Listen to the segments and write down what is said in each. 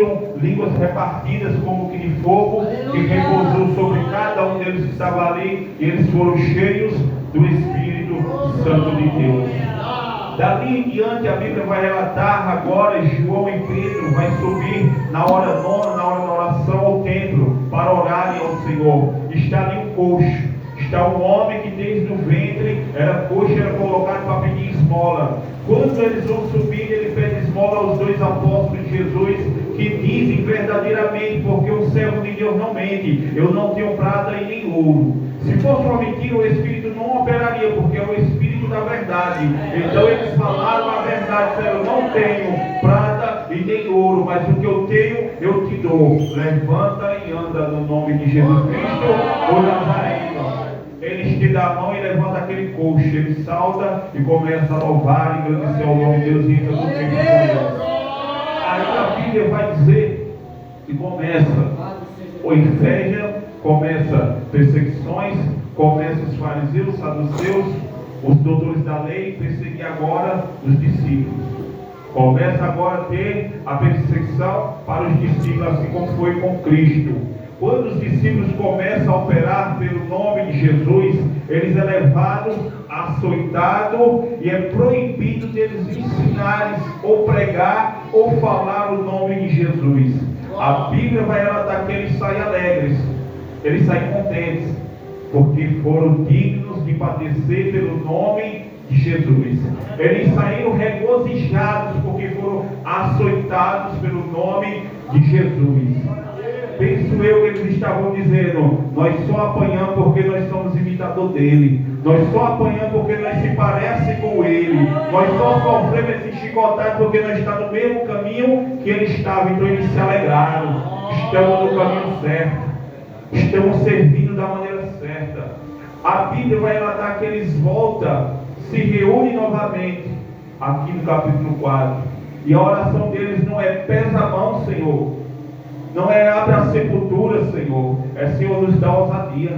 saíram línguas repartidas como que de fogo, que repousou sobre cada um deles que estava ali, e eles foram cheios do Espírito Santo de Deus. Dali em diante a Bíblia vai relatar agora João e Pedro vai subir na hora nona, na hora da oração ao templo, para orarem ao Senhor. Está ali um coxo, está um homem que desde o ventre era coxo, era colocado para pedir esmola. Quando eles vão subir, ele pede esmola aos dois apóstolos de Jesus, que dizem verdadeiramente, porque o servo de Deus não mente, eu não tenho prata e nem ouro. Se fosse uma mentira, o Espírito não operaria, porque é o Espírito da verdade. Então eles falaram a verdade, disseram, eu não tenho prata e nem ouro, mas o que eu tenho, eu te dou. Levanta e anda no nome de Jesus Cristo, o Nazareno. Ele estende a mão e levanta aquele coxo, ele salta e começa a louvar e agradecer ao nome de Deus e entra no tempo de Deus. Aí a Bíblia vai dizer que começa a inveja, começa perseguições, começa os fariseus, os saduceus, os doutores da lei, perseguir agora os discípulos. Começa agora a ter a perseguição para os discípulos, assim como foi com Cristo. Quando os discípulos começam a operar pelo nome de Jesus, eles é levado, açoitado e é proibido deles ensinarem ou pregar ou falar o nome de Jesus. A Bíblia vai relatar que eles saem alegres, eles saem contentes, porque foram dignos de padecer pelo nome de Jesus. Eles saíram regozijados porque foram açoitados pelo nome de Jesus. Penso eu que eles estavam dizendo, nós só apanhamos porque nós somos imitador dele. Nós só apanhamos porque nós se parecem com ele. Nós só sofremos esse chicotado porque nós estamos no mesmo caminho que ele estava. Então eles se alegraram. Estamos no caminho certo. Estamos servindo da maneira certa. A Bíblia vai relatar que eles voltam, se reúnem novamente, aqui no capítulo 4. E a oração deles não é pesa a mão, Senhor. Não é abre a sepultura, Senhor. É Senhor, nos dá ousadia.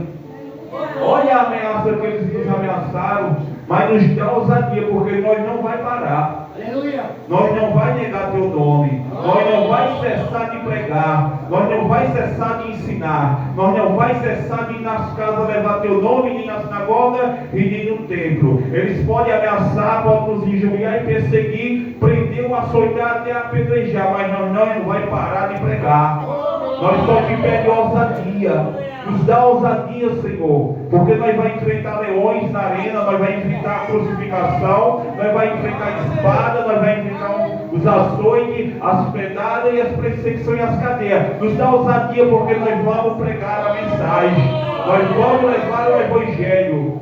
Olha a ameaça que eles nos ameaçaram, mas nos dá ousadia, porque nós não vai parar. Aleluia. Nós não vai negar teu nome. Nós não vai cessar de pregar. Nós não vai cessar de ensinar. Nós não vai cessar de ir nas casas levar teu nome, nem na sinagoga e nem no templo. Eles podem ameaçar, podem nos injuriar e perseguir, prender ou açoitar até apedrejar, mas nós não vai parar de pregar. Nós só te pedimos ousadia. Nos dá ousadia, Senhor, porque nós vamos enfrentar leões na arena, nós vamos enfrentar a crucificação, nós vamos enfrentar a espada, nós vamos enfrentar os açoites, as pedradas e as perseguições e as cadeias. Nos dá ousadia, porque nós vamos pregar a mensagem, nós vamos levar o Evangelho.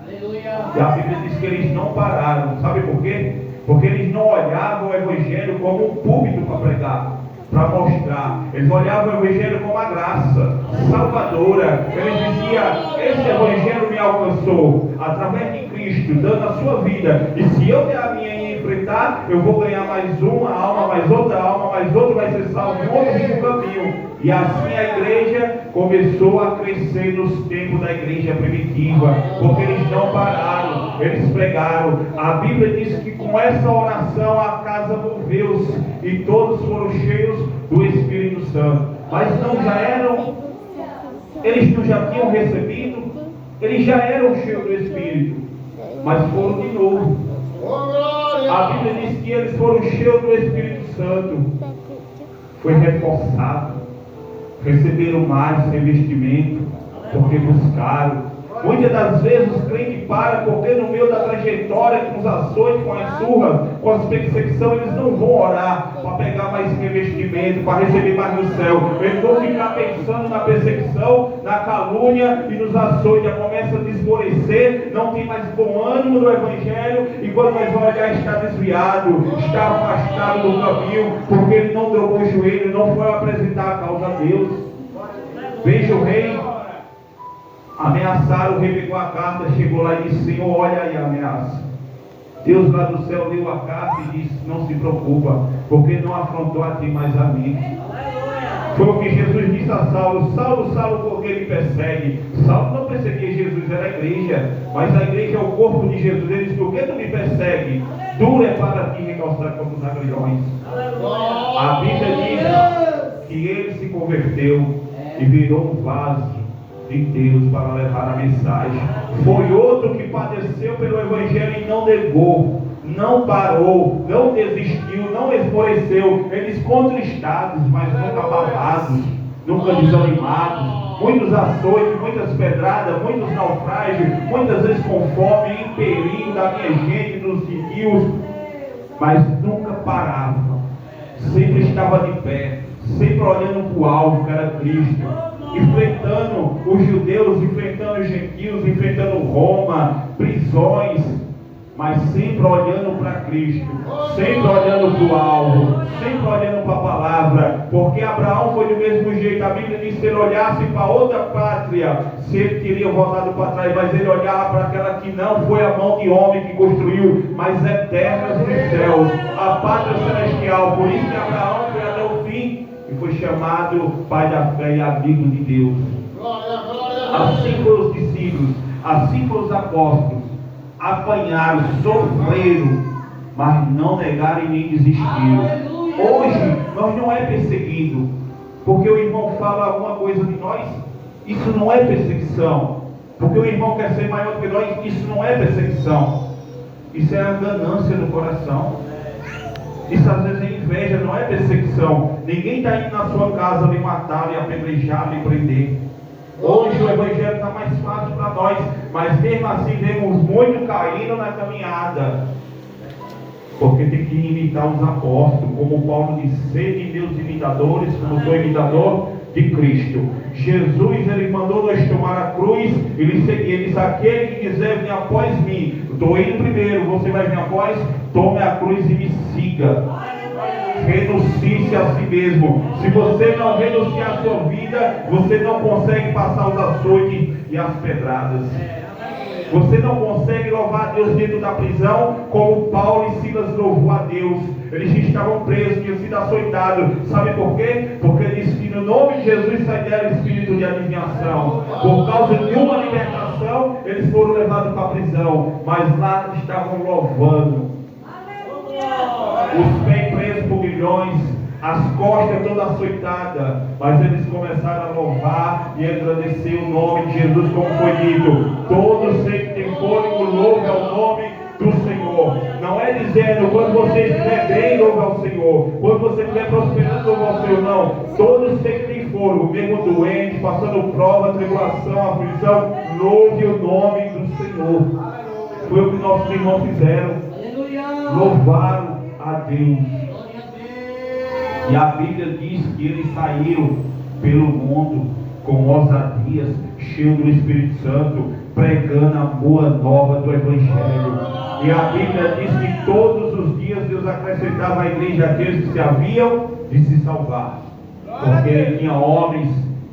Aleluia. E a Bíblia diz que eles não pararam, sabe por quê? Porque eles não olhavam o Evangelho como um púlpito para pregar, para mostrar. Eles olhavam o Evangelho como a graça salvadora. Eles diziam, esse Evangelho me alcançou através de Cristo, dando a sua vida, e se eu der a minha e enfrentar, eu vou ganhar mais uma alma, mais outra alma, mais outra vai ser salvo em outro caminho. E assim a igreja começou a crescer nos tempos da igreja primitiva, porque eles não pararam, eles pregaram. A Bíblia diz que com essa oração a casa moveu-se e todos foram cheios do Espírito Santo. Mas não já eram, eles não já tinham recebido, eles já eram cheios do Espírito, mas foram de novo. A Bíblia diz que eles foram cheios do Espírito Santo, foi reforçado. Receberam mais revestimento, porque buscaram. Muitas das vezes os crentes param, porque no meio da trajetória, com os açoites, com as surras, com as perseguições, eles não vão orar para pegar mais revestimento, para receber mais no céu. Eles vão ficar pensando na perseguição, na calúnia e nos açoites. Já começa a desmorecer, não tem mais bom ânimo no Evangelho, e quando nós vamos olhar, está desviado, está afastado do caminho, porque ele não dobrou o joelho, não foi apresentar a causa a Deus. Veja o rei. Ameaçaram, o rei pegou a carta, chegou lá e disse, Senhor, olha aí a ameaça. Deus lá do céu leu a carta e disse, não se preocupa, porque não afrontou a ti, mas a mim. Foi o que Jesus disse a Saulo, Saulo, Saulo, porque ele persegue. Saulo não perseguia Jesus, era a igreja, mas a igreja é o corpo de Jesus. Ele disse, por que tu me persegue? Duro é para ti recalçar contra os agrilhões. A Bíblia diz converteu e virou um vaso de Deus para levar a mensagem. Foi outro que padeceu pelo Evangelho e não negou, não parou, não desistiu, não esmoreceu. Eles contristados, mas nunca abalados, nunca desanimados. Muitos açoites, muitas pedradas, muitos naufrágios, muitas vezes com fome, em perigo da minha gente, dos rios, mas nunca parava. Sempre estava de pé, sempre olhando para o alvo, que era Cristo, enfrentando os judeus, enfrentando os gentios, enfrentando Roma, prisões, mas sempre olhando para Cristo, sempre olhando para o alvo, sempre olhando para a palavra, porque Abraão foi do mesmo jeito. A Bíblia diz que se ele olhasse para outra pátria, se ele teria voltado para trás, mas ele olhava para aquela que não foi a mão de homem que construiu, mas eternas nos céus, a pátria celestial. Por isso que Abraão foi até o fim e foi chamado pai da fé e amigo de Deus. Assim foram os discípulos, assim foram os apóstolos. Apanharam, sofreram, mas não negaram e nem desistiram. Hoje nós não é perseguido, porque o irmão fala alguma coisa de nós, isso não é perseguição. Porque o irmão quer ser maior do que nós, isso não é perseguição. Isso é a ganância no coração. Isso às vezes é inveja, não é perseguição. Ninguém está indo na sua casa lhe matar, lhe apedrejar, lhe prender. Hoje o Evangelho está mais fácil para nós, mas mesmo assim vemos muito caindo na caminhada, porque tem que imitar os apóstolos, como Paulo disse: sede meus imitadores, como sou imitador de Cristo. Jesus, ele mandou nós tomar a cruz, ele disse: aquele que quiser vir após mim, estou indo primeiro, você vai vir após, tome a cruz e me siga. Renuncie-se a si mesmo. Se você não renunciar a sua vida, você não consegue passar os açoites e as pedradas. Você não consegue louvar a Deus dentro da prisão, como Paulo e Silas louvou a Deus. Eles estavam presos, tinham sido açoitados. Sabe por quê? Porque ele disse que no nome de Jesus sairia o espírito de adivinhação. Por causa de uma libertação, eles foram levados para a prisão, mas lá estavam louvando. Os pés presos por milhões, as costas todas açoitadas, mas eles começaram a louvar e agradecer o nome de Jesus, como foi dito: todo ser que tem fôlego, louve ao nome do Senhor. Não é dizendo quando você estiver bem, louve ao Senhor, quando você estiver prosperando, louve ao Senhor. Não, todo ser que tem fôlego, mesmo doente, passando prova, tribulação, aflição, louve o nome do Senhor. Foi o que nossos irmãos fizeram, louvaram a Deus. E a Bíblia diz que eles saíram pelo mundo com ousadias, cheios do Espírito Santo, pregando a boa nova do Evangelho. E a Bíblia diz que todos os dias Deus acrescentava à igreja aqueles que se haviam de se salvar, porque ele tinha homens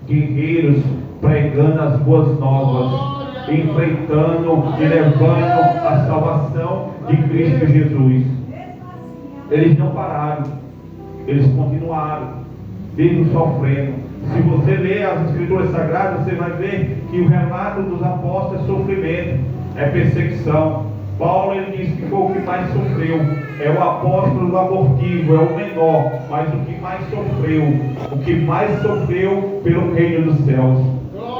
guerreiros pregando as boas novas, enfrentando e levando a salvação de Cristo Jesus. Eles não pararam, eles continuaram, mesmo sofrendo. Se você ler as Escrituras Sagradas, você vai ver que o relato dos apóstolos é sofrimento, é perseguição. Paulo, ele diz que foi o que mais sofreu, é o apóstolo abortivo, é o menor, mas o que mais sofreu pelo reino dos céus.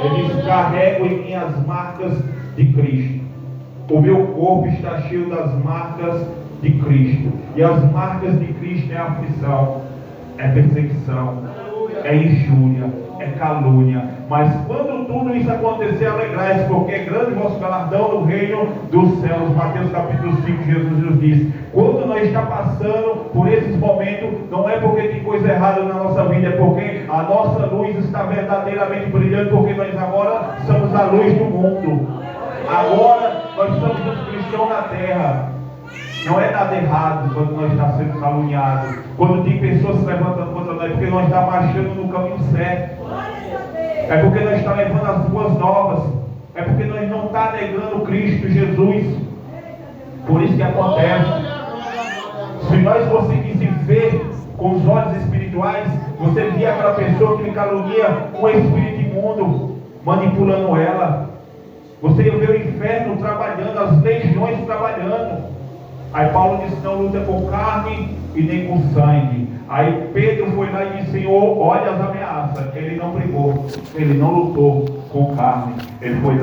Ele diz: carrego em mim as marcas de Cristo. O meu corpo está cheio das marcas de Cristo. E as marcas de Cristo é aflição, é perseguição, é injúria, é calúnia. Mas quando tudo isso acontecer, alegrai-se, porque é grande o vosso galardão no reino dos céus. Mateus capítulo 5, Jesus nos diz: quando nós estamos passando por esses momentos, não é porque tem coisa errada na nossa vida, é porque a nossa luz está verdadeiramente brilhando, porque nós agora somos a luz do mundo. Agora nós somos os cristãos na terra. Não é nada errado quando nós estamos sendo caluniados, quando tem pessoas se levantando contra nós, porque nós estamos marchando no caminho certo. É porque nós estamos levando as boas novas. É porque nós não estamos negando Cristo Jesus. Por isso que acontece. Se nós conseguíssemos ver com os olhos espirituais, você via aquela pessoa que lhe calunia com o espírito imundo, manipulando ela. Você ia ver o inferno trabalhando, as legiões trabalhando. Aí Paulo disse: não luta com carne e nem com sangue. Aí Pedro foi lá e disse: Senhor, olha as ameaças. Ele não brigou, ele não lutou com carne, ele foi lá.